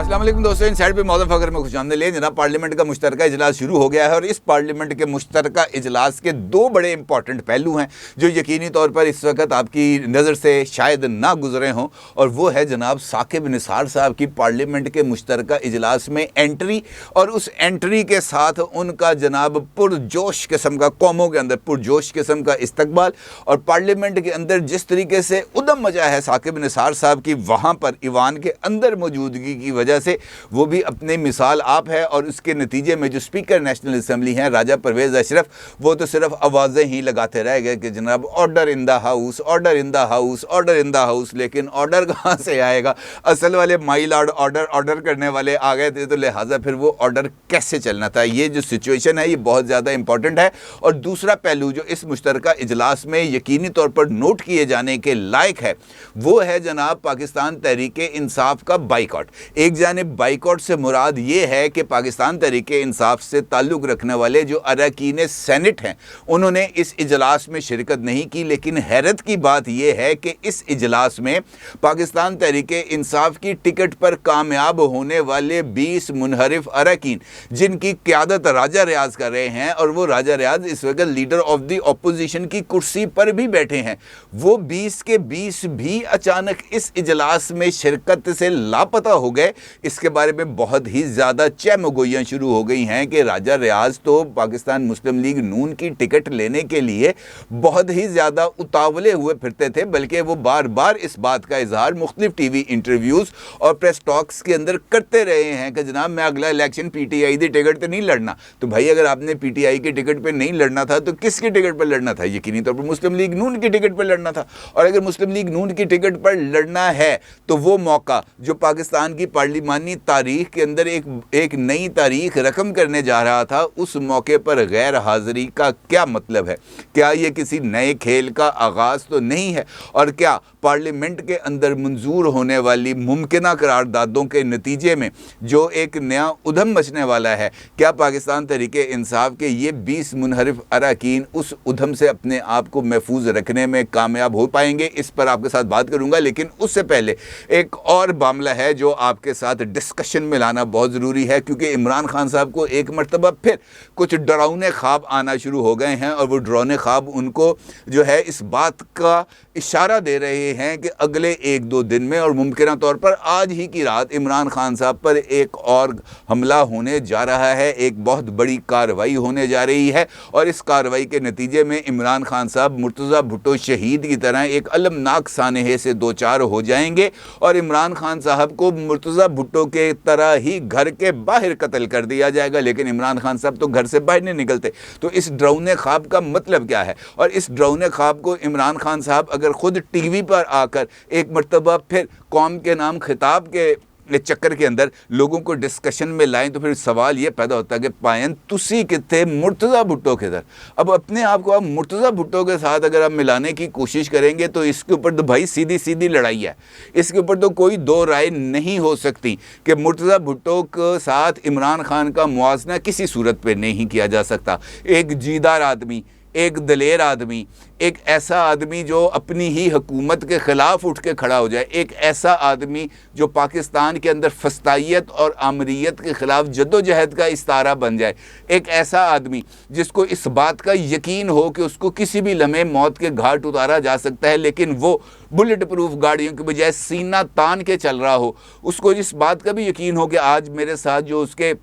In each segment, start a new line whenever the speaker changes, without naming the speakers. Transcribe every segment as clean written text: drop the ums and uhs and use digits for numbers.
अस्सलाम वालेकुम दोस्तों, इनसाइड पे मौजूद फखर में खुशामदीद। जनाब, पार्लियामेंट का मुश्तरका इजलास शुरू हो गया है और इस पार्लियामेंट के मुश्तरका इजलास के दो बड़े इंपॉर्टेंट पहलू हैं जो यकीनी तौर पर इस वक्त आपकी नज़र से शायद ना गुजरे हों, और वो है जनाब साकिब निसार साहब की पार्लियामेंट के मुश्तरका इजलास में एंट्री, और उस एंट्री के साथ उनका जनाब पुरजोश किस्म का, कौमों के अंदर पुरजोश किस्म का इस्तकबाल, और पार्लियामेंट के अंदर जिस तरीके से उदम मचा है साकिब निसार साहब की वहाँ पर ईवान के अंदर मौजूदगी की वजह से, वो भी अपनी मिसाल आप है। और उसके नतीजे में जो स्पीकर नेशनल असम्बली हैं राजा परवेज़ अशरफ, वो तो सिर्फ आवाज़ें ही लगाते रह गए कि जनाब order in the house, order in the house, order in the house, लेकिन ऑर्डर कहाँ से आएगा? असल वाले माई लॉर्ड ऑर्डर करने वाले आ गए थे, तो लिहाजा फिर वो ऑर्डर कैसे चलना था? ये जो सिचुएशन है ये बहुत ज़्यादा इंपॉर्टेंट है। और दूसरा पहलू जो इस मुश्तरका इजलास में यकीनी तौर पर नोट किए जाने के लायक है, वो है जनाब पाकिस्तान तहरीक इंसाफ का बाइकआउट। एक जानिब बाइकआउट से मुराद ये है कि पाकिस्तान तहरीक इंसाफ से ताल्लुक़ रखने वाले जो अरकान सेनेट हैं उन्होंने इस इजलास में शिरकत नहीं की, लेकिन हैरत की बात यह है कि इस इजलास में पाकिस्तान तहरीक इंसाफ की टिकट पर कामयाब होने वाले 20 मुनहरिफ अरकान, जिनकी क़यादत राजा रियाज कर रहे हैं, और वो राजा रियाज इस वक्त लीडर ऑफ द अपोजिशन की कुर्सी पर भी बैठे हैं, वो 20 के 20 भी अचानक इस इजलास में शिरकत से लापता हो गए। इसके बारे में बहुत ही ज़्यादा चहमगोइयाँ शुरू हो गई हैं कि राजा रियाज तो पाकिस्तान मुस्लिम लीग नून की टिकट लेने के लिए बहुत ही ज़्यादा उतावले हुए फिरते थे, बल्कि वो बार बार इस बात का इजहार मुख्तलिफ टीवी इंटरव्यूज़ और प्रेस टॉक्स के अंदर करते रहे हैं कि जनाब मैं अगला इलेक्शन PTI की टिकट पर नहीं लड़ना। तो भाई अगर आपने PTI की टिकट पर नहीं लड़ना था तो किसकी टिकट पर लड़ना था? यकीनी तौर पर मुस्लिम लीग नून की टिकट पर लड़ना था। और अगर मुस्लिम लीग नून की टिकट पर लड़ना है तो वो मौका जो पाकिस्तान की पार्लिमानी तारीख के अंदर एक नई तारीख रकम करने जा रहा था, उस मौके पर गैर हाज़िरी का क्या मतलब है? क्या ये किसी नए खेल का आगाज़ तो नहीं है? और क्या पार्लियामेंट के अंदर मंजूर होने वाली मुमकिना करारदादों के नतीजे में जो एक नया उधम मचने वाला है, क्या पाकिस्तान तहरीक इंसाफ के ये 20 मुनहरिफ अरकान उस उधम से अपने आप को महफूज रखने में कामयाब हो पाएंगे? इस पर आपके साथ बात करूँगा, लेकिन उससे पहले एक और मामला है जो आपके साथ डिस्कशन में लाना बहुत ज़रूरी है, क्योंकि इमरान खान साहब को एक मरतबा फिर कुछ डरावने ख्वाब आना शुरू हो गए हैं, और वो डरावने ख्वाब उनको जो है इस बात का इशारा दे रहे हैं कि अगले 1-2 दिन में और मुमकिन तौर पर आज ही की रात इमरान खान साहब पर एक और हमला होने जा रहा है, एक बहुत बड़ी कार्रवाई होने जा रही है, और इस कार्रवाई के नतीजे में इमरान खान साहब मुर्तज़ा भुट्टो शहीद की तरह एक अलमनाक सानहे से दो चार हो जाएंगे, और इमरान खान साहब को मुर्तज़ा भुट्टो के तरह ही घर के बाहर कत्ल कर दिया जाएगा। लेकिन इमरान खान साहब तो घर से बाहर नहीं निकलते। तो इस डरावने ख्वाब का मतलब क्या है? और इस डरावने ख्वाब को इमरान खान साहब अगर खुद टीवी पर आकर एक मरतबा फिर कौम के नाम खिताब के चक्कर के अंदर लोगों को डिस्कशन में लाएं, तो फिर सवाल ये पैदा होता है कि पायन तुसी कितने मुर्तज़ा भुट्टो किधर? अब अपने आप को आप मुर्तज़ा भुट्टो के साथ अगर आप मिलाने की कोशिश करेंगे तो इसके ऊपर तो भाई सीधी सीधी लड़ाई है। इसके ऊपर तो कोई दो राय नहीं हो सकती कि मुर्तज़ा भुट्टो के साथ इमरान खान का मुआवजा किसी सूरत पर नहीं किया जा सकता। एक जीदार आदमी, एक दलेर आदमी, एक ऐसा आदमी जो अपनी ही हुकूमत के ख़िलाफ़ उठ के खड़ा हो जाए, एक ऐसा आदमी जो पाकिस्तान के अंदर फस्तायत और आमरीत के ख़िलाफ़ जद्दोजहद का इस्तारा बन जाए, एक ऐसा आदमी जिसको इस बात का यकीन हो कि उसको किसी भी लम्हे मौत के घाट उतारा जा सकता है, लेकिन वो बुलेट प्रूफ गाड़ियों के बजाय सीना तान के चल रहा हो, उसको इस बात का भी यकीन हो कि आज मेरे साथ जो उसके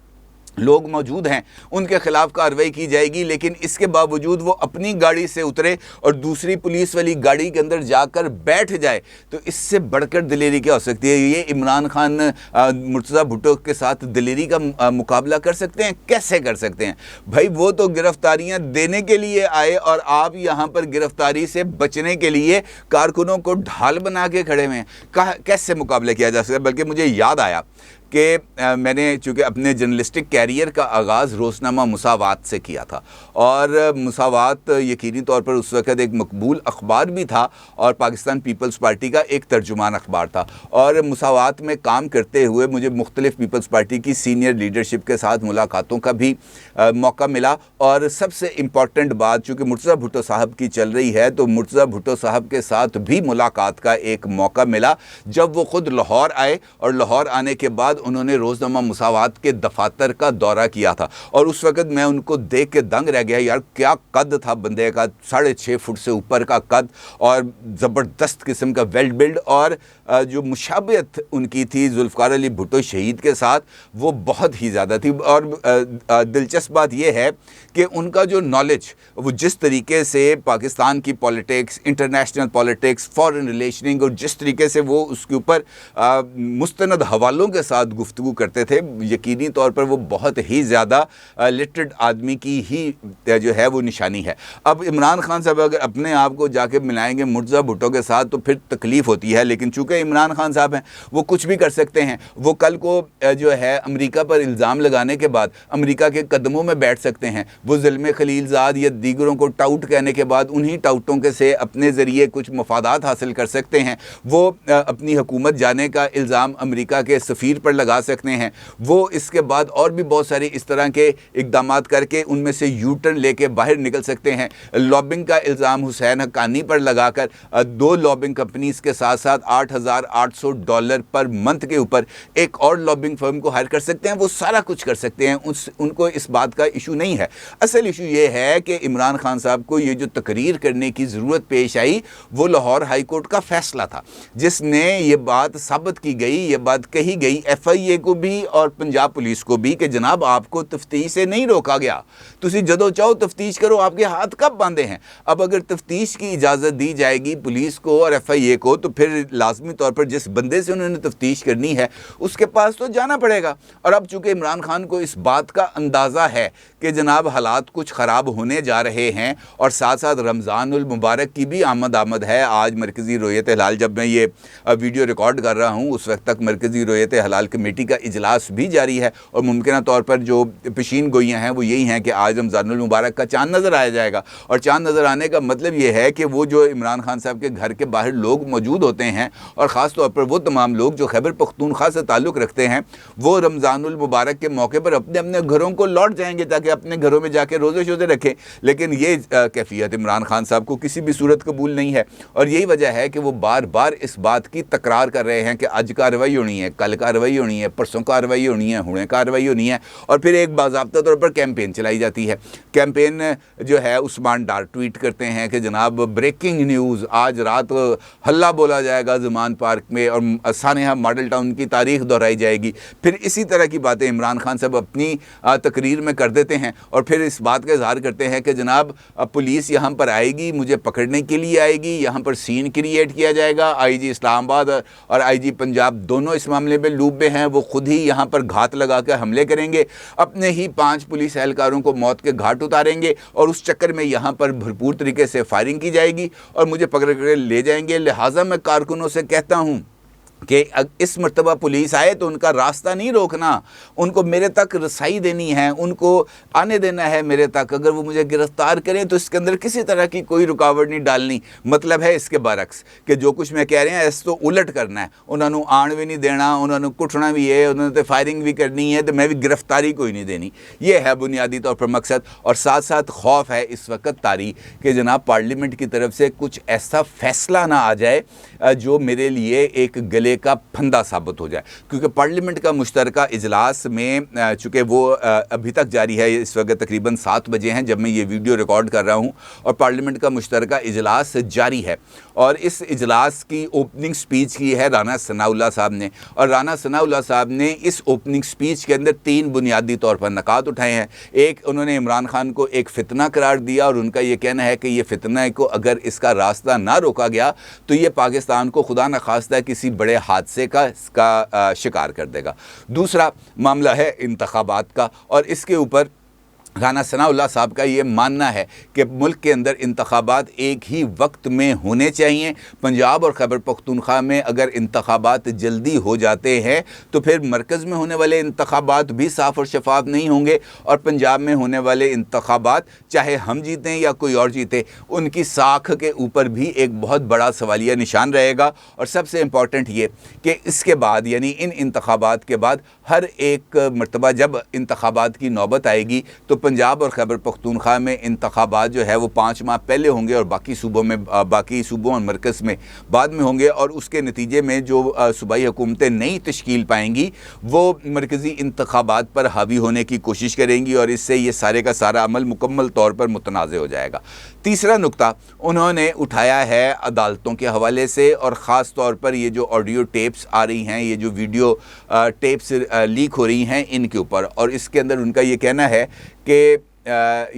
लोग मौजूद हैं उनके खिलाफ कार्रवाई की जाएगी, लेकिन इसके बावजूद वो अपनी गाड़ी से उतरे और दूसरी पुलिस वाली गाड़ी के अंदर जाकर बैठ जाए, तो इससे बढ़कर दिलेरी क्या हो सकती है? ये इमरान खान मुर्तज़ा भुट्टो के साथ दिलेरी का मुकाबला कर सकते हैं? कैसे कर सकते हैं भाई? वो तो गिरफ्तारियां देने के लिए आए और आप यहाँ पर गिरफ्तारी से बचने के लिए कारकुनों को ढाल बना के खड़े हुए हैं। कैसे मुकाबला किया जा सकता है? बल्कि मुझे याद आया कि मैंने चूँकि अपने जर्नलिस्टिक कैरियर का आगाज़ रोज़नामा मुसावात से किया था, और मुसावात यकीनी तौर पर उस वक़्त एक मकबूल अखबार भी था और पाकिस्तान पीपल्स पार्टी का एक तर्जुमान अखबार था। और मुसावात में काम करते हुए मुझे मुख्तलिफ़ पीपल्स पार्टी की सीनियर लीडरशिप के साथ मुलाकातों का भी मौका मिला। और सबसे इम्पॉर्टेंट बात, चूँकि मुर्तज़ा भुट्टो साहब की चल रही है, तो मुर्तज़ा भुट्टो साहब के साथ भी मुलाकात का एक मौका मिला जब वो ख़ुद लाहौर आए, और लाहौर आने के बाद उन्होंने रोज़नामा मुसावात के दफातर का दौरा किया था और उस वक़्त मैं उनको देख के दंग रह गया। यार क्या कद था बंदे का, 6.5 फुट से ऊपर का कद और ज़बरदस्त किस्म का वेल बिल्ड, और जो मुशाबियत उनकी थी जुल्फ़िकार अली भुट्टो शहीद के साथ वो बहुत ही ज़्यादा थी। और दिलचस्प बात यह है कि उनका जो नॉलेज, वो जिस तरीके से पाकिस्तान की politics, international politics, foreign relationing, और जिस तरीके से वो उसके ऊपर मुस्तनद हवालों के साथ गुफ्तगू करते थे, यकीनी तौर पर वो बहुत ही ज़्यादा लिटरेट आदमी की ही जो है वो निशानी है। अब इमरान खान साहब अगर अपने आप को जाके मिलाएंगे मुर्तज़ा भुट्टो के साथ तो फिर तकलीफ़ होती है, लेकिन चूँकि इमरान खान साहब हैं वो कुछ भी कर सकते हैं। वो कल को जो है अमेरिका पर इल्ज़ाम लगाने के बाद अमेरिका के कदमों में बैठ सकते हैं। वो ज़िल्मे खलीलज़ाद या दीगरों को टाउट कहने के बाद उन्हीं टाउटों के से अपने ज़रिए कुछ मफादात हासिल कर सकते हैं। वो अपनी हुकूमत जाने का इल्ज़ाम अमेरिका के सफ़ीर पर लगा सकते हैं। वो इसके बाद और भी बहुत सारे इस तरह के इक़दाम करके उनमें से यू टर्न लेके बाहर निकल सकते हैं। लॉबिंग का इल्ज़ाम हुसैन हक्कानी पर लगाकर 2 लॉबिंग कंपनीज़ के साथ साथ $8,800 पर मंथ के ऊपर एक और लॉबिंग फर्म को हायर कर सकते हैं। वो सारा कुछ कर सकते हैं, उनको इस बात का इशू नहीं है। असल इशू ये है कि इमरान खान साहब को ये जो तकरीर करने की ज़रूरत पेश आई वो लाहौर हाई कोर्ट का फैसला था, जिसने ये बात साबित की गई, ये बात कही गई FIA को भी और पंजाब पुलिस को भी कि जनाब आपको तफ्तीश से नहीं रोका गया, तुसी जदों चाहो तफ्तीश करो, आपके हाथ कब बांधे हैं। अब अगर तफ्तीश की इजाज़त दी जाएगी पुलिस को और FIA को तो फिर लाजमी तौर पर जिस बंदे से उन्होंने तफ्तीश करनी है उसके पास तो जाना पड़ेगा। और अब चूँकि इमरान खान को इस बात का अंदाज़ा है कि जनाब हालात कुछ ख़राब होने जा रहे हैं और साथ साथ रमज़ानुल मुबारक की भी आमद है। आज मरकज़ी रोयत हिलाल, जब मैं ये वीडियो रिकॉर्ड कर रहा हूँ उस वक्त तक मरकज़ी रोयत हिलाल कमेटी का इजलास भी जारी है और मुमकिन तौर पर जो पेशीन गोइयाँ हैं वो यही हैं कि आज रमज़ानुल मुबारक का चाँद नज़र आया जाएगा। और चाँद नज़र आने का मतलब ये है कि वो जो इमरान खान साहब के घर के बाहर लोग मौजूद होते हैं और ख़ास तौर पर वो तमाम लोग जो खैबर पख्तूनख्वा से ताल्लुक़ रखते हैं, वो रमज़ानुल मुबारक के मौके पर अपने अपने घरों को लौट जाएंगे ताकि अपने घरों में जाके रोज़े शोज़े रखें। लेकिन ये कैफियत इमरान खान साहब को किसी भी सूरत कबूल नहीं है और यही वजह है कि वो बार बार इस बात की तकरार कर रहे हैं कि आज कार्रवाई होनी है, कल कार्रवाई होनी है, परसों कार्रवाई होनी है, हुणे कार्रवाई होनी है, और फिर एक बाज़ाब्ता तौर पर कैंपेन चलाई जाती है। कैंपेन जो है उस्मान डार ट्वीट करते हैं कि जनाब ब्रेकिंग न्यूज़, आज रात हल्ला बोला जाएगा ज़मान पार्क में और सानेहा मॉडल टाउन की तारीख दोहराई जाएगी। फिर इसी तरह की बातें इमरान खान साहब अपनी तकरीर में कर देते हैं और फिर इस बात का इजहार करते हैं कि जनाब पुलिस यहाँ पर आएगी, मुझे पकड़ने के लिए आएगी, यहाँ पर सीन क्रिएट किया जाएगा। IG इस्लामाबाद और IG पंजाब दोनों इस मामले में लूप में हैं, वो खुद ही यहाँ पर घात लगा कर हमले करेंगे, अपने ही 5 पुलिस एहलकारों को मौत के घाट उतारेंगे और उस चक्कर में यहाँ पर भरपूर तरीके से फायरिंग की जाएगी और मुझे पकड़ कर ले जाएंगे। लिहाजा मैं कारकुनों से कहता हूँ कि इस मर्तबा पुलिस आए तो उनका रास्ता नहीं रोकना, उनको मेरे तक रसाई देनी है, उनको आने देना है मेरे तक। अगर वो मुझे गिरफ्तार करें तो इसके अंदर किसी तरह की कोई रुकावट नहीं डालनी। मतलब है इसके बरक्स कि जो कुछ मैं कह रहे हैं इस तो उलट करना है, उन्होंने आण भी नहीं देना, उन्होंने कुटना भी है, उन्होंने तो फायरिंग भी करनी है, तो मैं भी गिरफ्तारी कोई नहीं देनी। ये है बुनियादी तौर पर मकसद। और साथ साथ खौफ है इस वक्त तारी कि जनाब पार्लियामेंट की तरफ से कुछ ऐसा फैसला ना आ जाए जो मेरे लिए एक गले का फंदा साबित हो जाए, क्योंकि पार्लियामेंट का मुश्तरका इजलास में चूँकि वो अभी तक जारी है, इस वक्त तकरीबन 7 बजे हैं जब मैं ये वीडियो रिकॉर्ड कर रहा हूँ और पार्लियामेंट का मुश्तरका इजलास जारी है। और इस इजलास की ओपनिंग स्पीच की है राना सनाउल्लाह साहब ने, और राना सनाउल्लाह साहब ने इस ओपनिंग स्पीच के अंदर 3 बुनियादी तौर पर नकात उठाए हैं। एक, उन्होंने इमरान खान को एक फितना करार दिया और उनका ये कहना है कि ये फितना को अगर इसका रास्ता ना रोका गया तो ये पाकिस्तान को खुदा न खास्ता किसी बड़े हादसे का शिकार कर देगा। दूसरा मामला है इंतखाबात का, और इसके ऊपर राना सनाउल्लाह साहब का ये मानना है कि मुल्क के अंदर इंतखाबात एक ही वक्त में होने चाहिए। पंजाब और खैबर पख्तूनख्वा में अगर इंतखाबात जल्दी हो जाते हैं तो फिर मरकज़ में होने वाले इंतखाबात भी साफ़ और शफाफ नहीं होंगे और पंजाब में होने वाले इंतखाबात चाहे हम जीतें या कोई और जीते, उनकी साख के ऊपर भी एक बहुत बड़ा सवालिया निशान रहेगा। और सबसे इम्पॉर्टेंट ये कि इसके बाद यानी इन इंतखाबात के बाद हर एक मरतबा जब इंतखाबात की नौबत आएगी तो पंजाब और खैबर पख्तूनख्वा में इंतखाबात जो है वो 5 माह पहले होंगे और बाकी सूबों और मरकज़ में बाद में होंगे, और उसके नतीजे में जो सूबाई हुकूमतें नई तश्कील पाएंगी वो मरकज़ी इंतखाबात पर हावी होने की कोशिश करेंगी, और इससे ये सारे का सारा अमल मुकम्मल तौर पर मुतनाज़ हो जाएगा। तीसरा नुक्ता उन्होंने उठाया है अदालतों के हवाले से, और ख़ास तौर पर ये जो ऑडियो टेप्स आ रही हैं, ये जो वीडियो टेप्स लीक हो रही हैं इनके ऊपर, और इसके अंदर उनका ये कहना है कि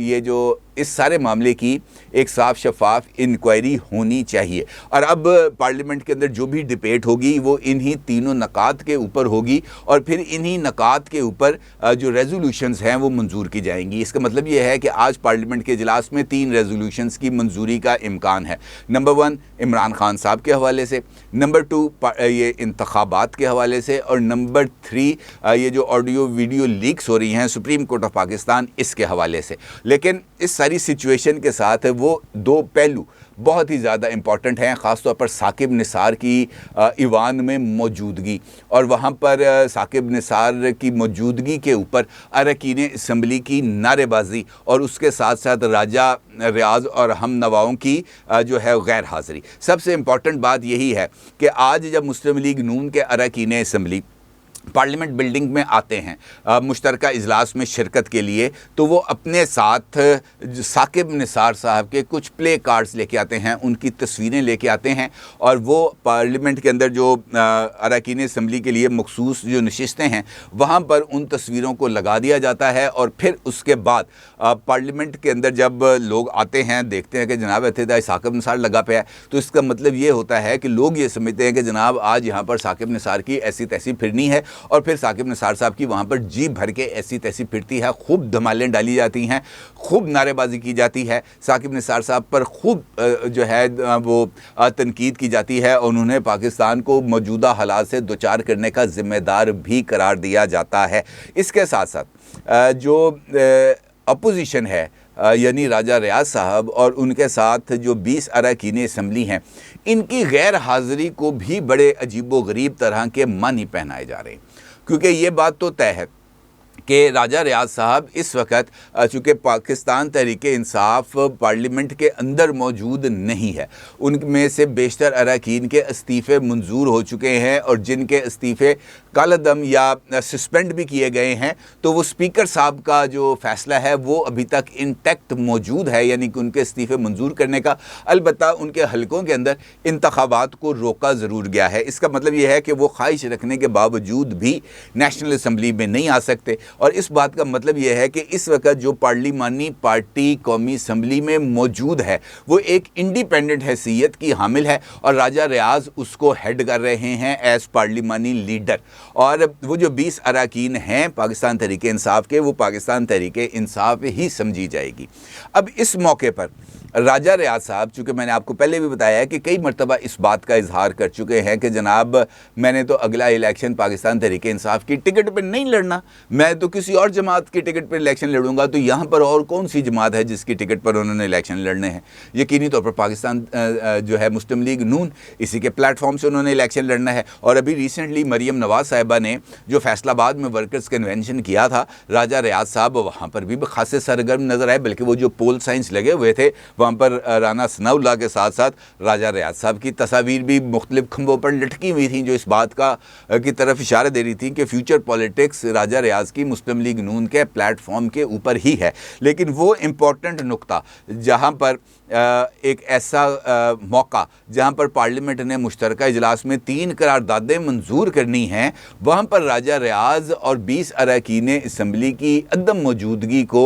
ये जो इस सारे मामले की एक साफ शफाफ इंक्वायरी होनी चाहिए। और अब पार्लियामेंट के अंदर जो भी डिबेट होगी वो इन्हीं तीनों नकात के ऊपर होगी, और फिर इन्हीं नकात के ऊपर जो रेजोल्यूशंस हैं वो मंजूर की जाएंगी। इसका मतलब ये है कि आज पार्लियामेंट के इजलास में 3 रेजोल्यूशंस की मंजूरी का इम्कान है। नंबर 1 इमरान खान साहब के हवाले से, नंबर 2 ये इंतखाबात के हवाले से, और नंबर 3 ये जो ऑडियो वीडियो लीक्स हो रही हैं सुप्रीम कोर्ट ऑफ पाकिस्तान इसके हवाले से। लेकिन इस सारी सिचुएशन के साथ वो 2 पहलू बहुत ही ज़्यादा इम्पॉर्टेंट हैं, ख़ास तौर पर साकिब निसार की ईवान में मौजूदगी, और वहाँ पर साकिब निसार की मौजूदगी के ऊपर अरकान असम्बली की नारेबाजी, और उसके साथ साथ राजा रियाज और हम नवाओं की जो है गैर हाज़िरी। सबसे इम्पॉर्टेंट बात यही है कि आज जब मुस्लिम लीग नून के अरकान असम्बली पार्लियामेंट बिल्डिंग में आते हैं मुश्तरका इजलास में शिरकत के लिए, तो वो अपने साथ साकिब निसार साहब के कुछ प्ले कार्ड्स लेके आते हैं, उनकी तस्वीरें लेके आते हैं, और वो पार्लियामेंट के अंदर जो अरकान असम्बली के लिए मखसूस जो नशिस्तें हैं वहाँ पर उन तस्वीरों को लगा दिया जाता है। और फिर उसके बाद पार्लियामेंट के अंदर जब लोग आते हैं देखते हैं कि जनाब इत्तेदा साकिब निसार लगा पे है, तो इसका मतलब ये होता है कि लोग ये समझते हैं कि जनाब आज यहाँ पर साकिब निसार की ऐसी तैसी फिरनी है, और फिर साकिब निसार साहब की वहाँ पर जी भर के ऐसी तैसी फिरती है, खूब धमालें डाली जाती हैं, खूब नारेबाजी की जाती है, साकिब निसार साहब पर खूब जो है वो तनकीद की जाती है, और उन्हें पाकिस्तान को मौजूदा हालात से दोचार करने का ज़िम्मेदार भी करार दिया जाता है। इसके साथ साथ जो अपोजिशन है यानी राजा रियाज साहब और उनके साथ जो 20 अरकान असम्बली हैं, इनकी गैर हाज़िरी को भी बड़े अजीबो गरीब तरह के मानी पहनाए जा रहे हैं, क्योंकि ये बात तो तय है कि राजा रियाज साहब इस वक्त चूँकि पाकिस्तान तहरीक इंसाफ पार्लियामेंट के अंदर मौजूद नहीं है, उनमें से बेशतर अरकान के इस्तीफ़े मंजूर हो चुके हैं, और जिनके इस्तीफ़े कालदम या सस्पेंड भी किए गए हैं, तो वो स्पीकर साहब का जो फ़ैसला है वो अभी तक इंटैक्ट मौजूद है, यानी कि उनके इस्तीफ़े मंजूर करने का। अलबत्ता उनके हलकों के अंदर इंतखाबात को रोका ज़रूर गया है। इसका मतलब ये है कि वो ख्वाहिश रखने के बावजूद भी नेशनल असम्बली में नहीं आ सकते, और इस बात का मतलब यह है कि इस वक्त जो पार्लिमानी पार्टी कौमी असम्बली में मौजूद है वो एक इंडिपेंडेंट हैसियत की हामिल है, और राजा रियाज उसको हेड कर रहे हैं एज़ पार्लिमानी लीडर। और वो जो 20 अरकान हैं पाकिस्तान तहरीक इंसाफ के, वो पाकिस्तान तहरीक इंसाफ ही समझी जाएगी। अब इस मौके पर राजा रियाज साहब, चूँकि मैंने आपको पहले भी बताया है कि कई मरतबा इस बात का इजहार कर चुके हैं कि जनाब मैंने तो अगला इलेक्शन पाकिस्तान तहरीक इंसाफ की टिकट पर नहीं लड़ना, मैं तो किसी और जमात की टिकट पर इलेक्शन लड़ूंगा। तो यहाँ पर और कौन सी जमात है जिसकी टिकट पर उन्होंने इलेक्शन लड़ने हैं? यकीनी तौर पर पाकिस्तान जो है मुस्लिम लीग नून, इसी के प्लेटफॉर्म से उन्होंने इलेक्शन लड़ना है। और अभी रिसेंटली मरीम नवाज़ साहिबा ने जो फैसलाबाद में वर्कर्स कन्वेंशन किया था, राजा रियाज साहब वहाँ पर भी खासे सरगर्म नज़र आए, बल्कि वो जो पोल साइंस लगे हुए थे वहाँ पर राना सनाउल्लाह के साथ साथ राजा रियाज साहब की तस्वीर भी मुख्तलिफ खंभों पर लटकी हुई थी, जो इस बात का की तरफ इशारा दे रही थी कि फ्यूचर पॉलिटिक्स राजा रियाज की मुस्लिम लीग नून के प्लेटफॉर्म के ऊपर ही है। लेकिन वो इम्पोर्टेंट नुक्ता जहाँ पर एक ऐसा मौका जहाँ पर पार्लियामेंट ने मुश्तरका इजलास में 3 करारदादें मंजूर करनी हैं, वहाँ पर राजा रियाज और 20 अरकान असम्बली की अदम मौजूदगी को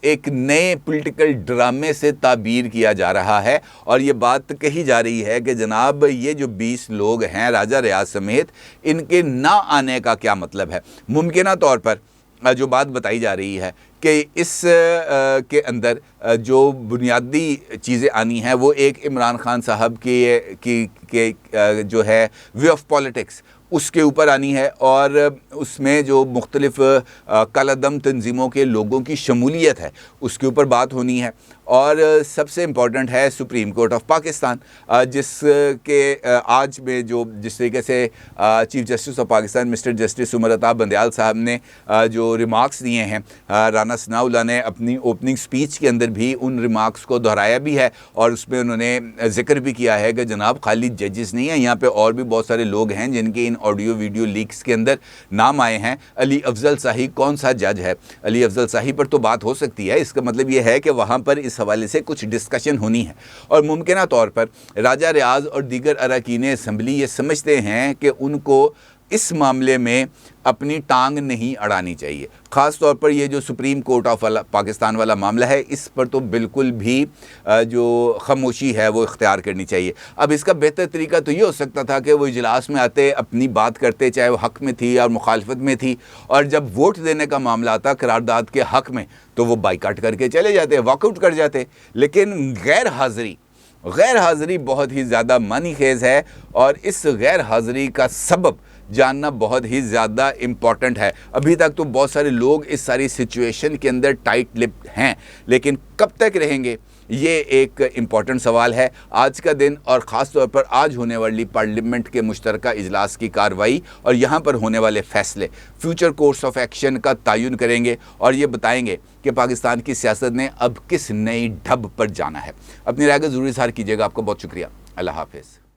एक नए पॉलिटिकल ड्रामे से ताबीर किया जा रहा है। और ये बात कही जा रही है कि जनाब ये जो 20 लोग हैं राजा रियाज समेत, इनके ना आने का क्या मतलब है। मुमकिन तौर पर जो बात बताई जा रही है कि इस के अंदर जो बुनियादी चीज़ें आनी हैं वो एक इमरान खान साहब के जो है वे ऑफ पॉलिटिक्स उसके ऊपर आनी है और उसमें जो मुख्तलिफ कालादम तंजीमों के लोगों की शमूलियत है उसके ऊपर बात होनी है। और सबसे इम्पॉर्टेंट है सुप्रीम कोर्ट ऑफ पाकिस्तान, जिसके आज में जो जिस तरीके से chief justice of Pakistan mister justice Umar Ata Bandial साहब ने जो रिमार्क्स दिए हैं, राना सनाउल्लाह ने अपनी ओपनिंग स्पीच के अंदर भी उन रिमार्क्स को दोहराया भी है और उसमें उन्होंने जिक्र भी किया है कि जनाब खाली जजेस नहीं हैं, यहाँ पे और भी बहुत सारे लोग हैं जिनके इन ऑडियो वीडियो लीक्स के अंदर नाम आए हैं। अली अफजल शाही कौन सा जज है? अली अफजल शाही पर तो बात हो सकती है, इसका मतलब ये है कि वहाँ पर इस हवाले से कुछ डिस्कशन होनी है और मुमकिन तौर पर राजा रियाज और दीगर अरकान असम्बली ये समझते हैं कि उनको इस मामले में अपनी टांग नहीं अड़ानी चाहिए। ख़ास तौर पर ये जो सुप्रीम कोर्ट ऑफ पाकिस्तान वाला मामला है इस पर तो बिल्कुल भी जो खामोशी है वो इख्तियार करनी चाहिए। अब इसका बेहतर तरीका तो ये हो सकता था कि वो इजलास में आते, अपनी बात करते, चाहे वो हक़ में थी और मुखालफत में थी, और जब वोट देने का मामला आता करारदाद के हक़ में तो वो बाइकाट करके चले जाते, वॉकआउट कर जाते। लेकिन गैर हाज़िरी बहुत ही ज़्यादा मानी खेज़ है और इस गैर हाज़िरी का सबब जानना बहुत ही ज़्यादा इम्पॉर्टेंट है। अभी तक तो बहुत सारे लोग इस सारी सिचुएशन के अंदर टाइट लिप्ड हैं, लेकिन कब तक रहेंगे ये एक इम्पॉर्टेंट सवाल है। आज का दिन और ख़ास तौर पर आज होने वाली पार्लियामेंट के मुश्तरका इजलास की कार्रवाई और यहाँ पर होने वाले फ़ैसले फ्यूचर कोर्स ऑफ एक्शन का तयन करेंगे और ये बताएंगे कि पाकिस्तान की सियासत ने अब किस नई ढब पर जाना है। अपनी राय का ज़रूर इज़हार कीजिएगा। आपका बहुत शुक्रिया। अल्लाह हाफ़िज़।